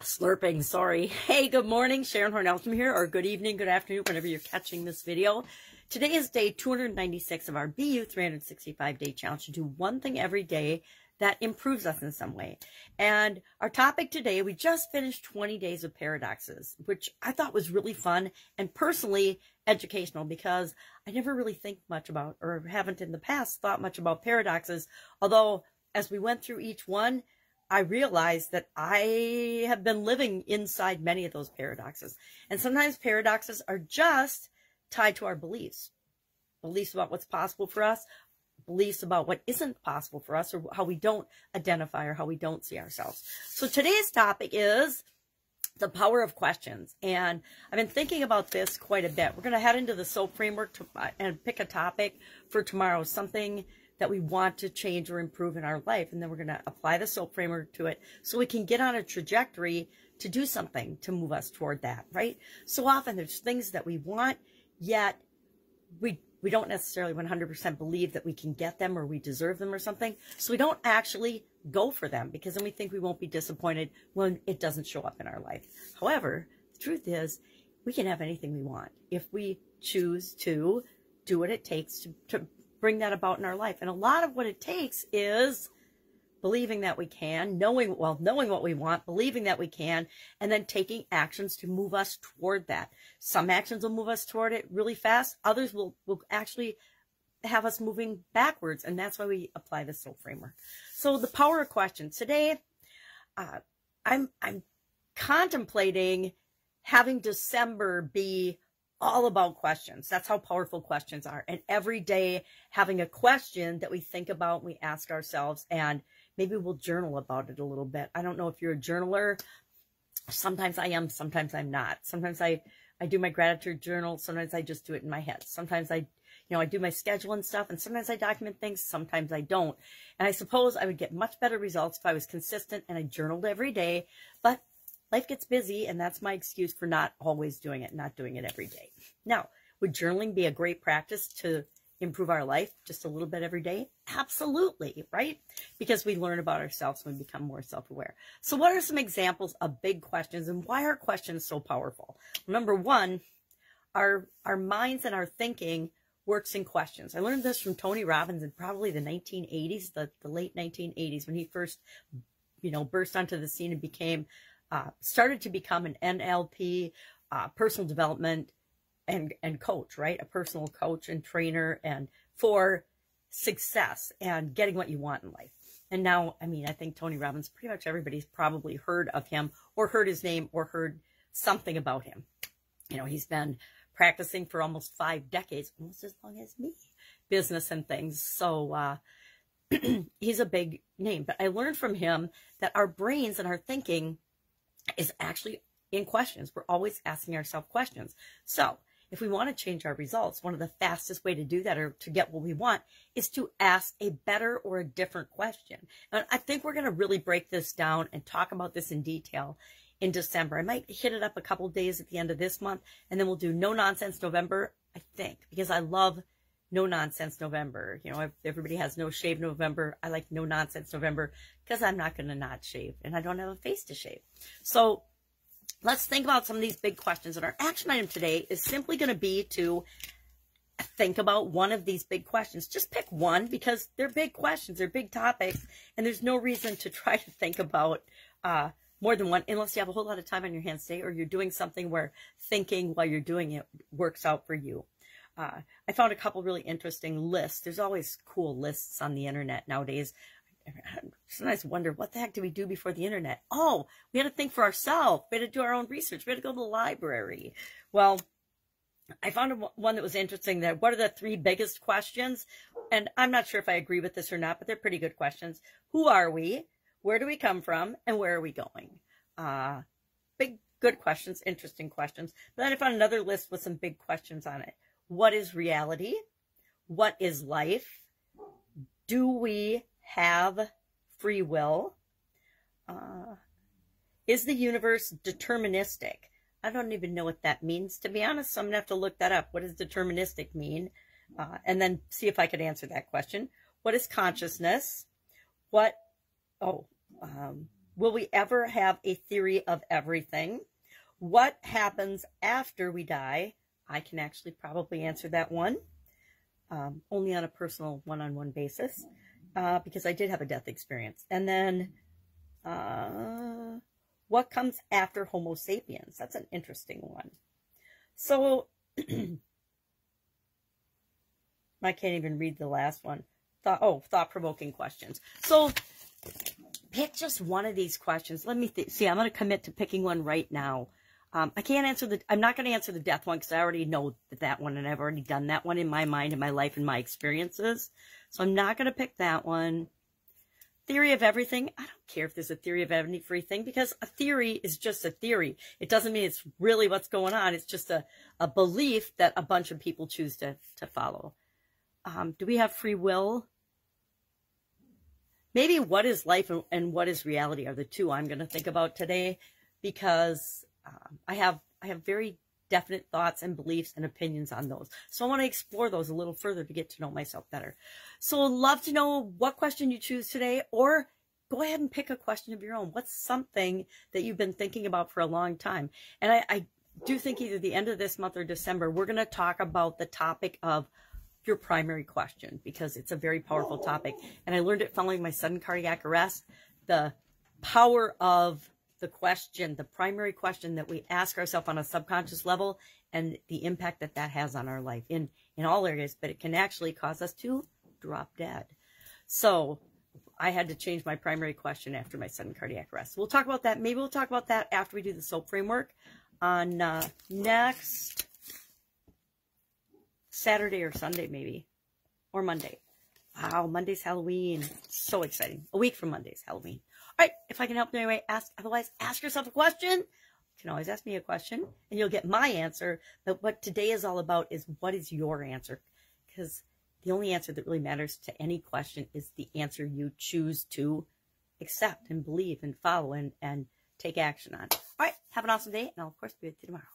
Slurping, sorry. Hey, good morning. Sharon Horn-Elton here, or good evening, good afternoon, whenever you're catching this video. Today is day 296 of our BU 365-day challenge to do one thing every day that improves us in some way. And our topic today, we just finished 20 days of paradoxes, which I thought was really fun and personally educational because I never really think much about, or haven't in the past thought much about paradoxes. Although as we went through each one, I realized that I have been living inside many of those paradoxes. And sometimes paradoxes are just tied to our beliefs. Beliefs about what's possible for us, beliefs about what isn't possible for us, or how we don't identify or how we don't see ourselves. So today's topic is the power of questions. And I've been thinking about this quite a bit. We're going to head into the SOAP framework and pick a topic for tomorrow, something that we want to change or improve in our life. And then we're going to apply the SOAP framework to it so we can get on a trajectory to do something to move us toward that, right? So often there's things that we want, yet we don't necessarily 100% believe that we can get them or we deserve them or something. So we don't actually go for them because then we think we won't be disappointed when it doesn't show up in our life. However, the truth is we can have anything we want if we choose to do what it takes to bring that about in our life. And a lot of what it takes is believing that we can, knowing what we want, believing that we can, and then taking actions to move us toward that. Some actions will move us toward it really fast. Others will actually have us moving backwards. And that's why we apply the SOAP framework. So the power of questions. Today, I'm contemplating having December be all about questions. That's how powerful questions are. And every day having a question that we think about, we ask ourselves, and maybe we'll journal about it a little bit. I don't know if you're a journaler. Sometimes I am, sometimes I'm not. Sometimes I do my gratitude journal. Sometimes I just do it in my head. Sometimes I do my schedule and stuff, and sometimes I document things. Sometimes I don't. And I suppose I would get much better results if I was consistent and I journaled every day, but life gets busy, and that's my excuse for not always doing it, not doing it every day. Now, would journaling be a great practice to improve our life just a little bit every day? Absolutely, right? Because we learn about ourselves when we become more self-aware. So what are some examples of big questions, and why are questions so powerful? Number one, our minds and our thinking works in questions. I learned this from Tony Robbins in probably the 1980s, the late 1980s, when he first, burst onto the scene and became started to become an NLP, personal development and coach, right? A personal coach and trainer and for success and getting what you want in life. And now, I think Tony Robbins, pretty much everybody's probably heard of him or heard his name or heard something about him. He's been practicing for almost 5 decades, almost as long as me, business and things. So he's a big name. But I learned from him that our brains and our thinking is actually in questions. We're always asking ourselves questions. So if we want to change our results, one of the fastest way to do that or to get what we want is to ask a better or a different question. And I think we're going to really break this down and talk about this in detail in December. I might hit it up a couple days at the end of this month, and then we'll do No Nonsense November, I think, because I love No Nonsense November. If everybody has No Shave November, I like No Nonsense November because I'm not going to not shave and I don't have a face to shave. So let's think about some of these big questions. And our action item today is simply going to be to think about one of these big questions. Just pick one because they're big questions, they're big topics, and there's no reason to try to think about more than one unless you have a whole lot of time on your hands today or you're doing something where thinking while you're doing it works out for you. I found a couple really interesting lists. There's always cool lists on the internet nowadays. Sometimes I wonder, what the heck did we do before the internet? Oh, we had to think for ourselves. We had to do our own research. We had to go to the library. Well, I found one that was interesting. That what are the 3 biggest questions? And I'm not sure if I agree with this or not, but they're pretty good questions. Who are we? Where do we come from? And where are we going? Big, good questions, interesting questions. But then I found another list with some big questions on it. What is reality? What is life? Do we have free will? Is the universe deterministic? I don't even know what that means, to be honest, so I'm going to have to look that up. What does deterministic mean? And then see if I could answer that question. What is consciousness? What will we ever have a theory of everything? What happens after we die? I can actually probably answer that one, only on a personal one-on-one basis, because I did have a death experience. And then, what comes after Homo sapiens? That's an interesting one. So, I can't even read the last one. Thought-provoking questions. So, pick just one of these questions. Let me see. I'm going to commit to picking one right now. I'm not going to answer the death one because I already know that one, and I've already done that one in my mind, in my life, and my experiences. So I'm not going to pick that one. Theory of everything. I don't care if there's a theory of everything, because a theory is just a theory. It doesn't mean it's really what's going on. It's just a belief that a bunch of people choose to follow. Do we have free will? Maybe what is life and what is reality are the two I'm going to think about today, because I have very definite thoughts and beliefs and opinions on those. So I want to explore those a little further to get to know myself better. So I'd love to know what question you choose today, or go ahead and pick a question of your own. What's something that you've been thinking about for a long time? And I do think either the end of this month or December, we're going to talk about the topic of your primary question, because it's a very powerful topic. And I learned it following my sudden cardiac arrest, the power of the question, the primary question that we ask ourselves on a subconscious level, and the impact that has on our life in all areas, but it can actually cause us to drop dead. So I had to change my primary question after my sudden cardiac arrest. We'll talk about that. Maybe we'll talk about that after we do the SOAP framework on next Saturday or Sunday, maybe, or Monday. Wow, Monday's Halloween. So exciting. A week from Monday's Halloween. All right, if I can help in any way, otherwise ask yourself a question. You can always ask me a question, and you'll get my answer. But what today is all about is, what is your answer? Because the only answer that really matters to any question is the answer you choose to accept and believe and follow and take action on. All right, have an awesome day, and I'll, of course, be with you tomorrow.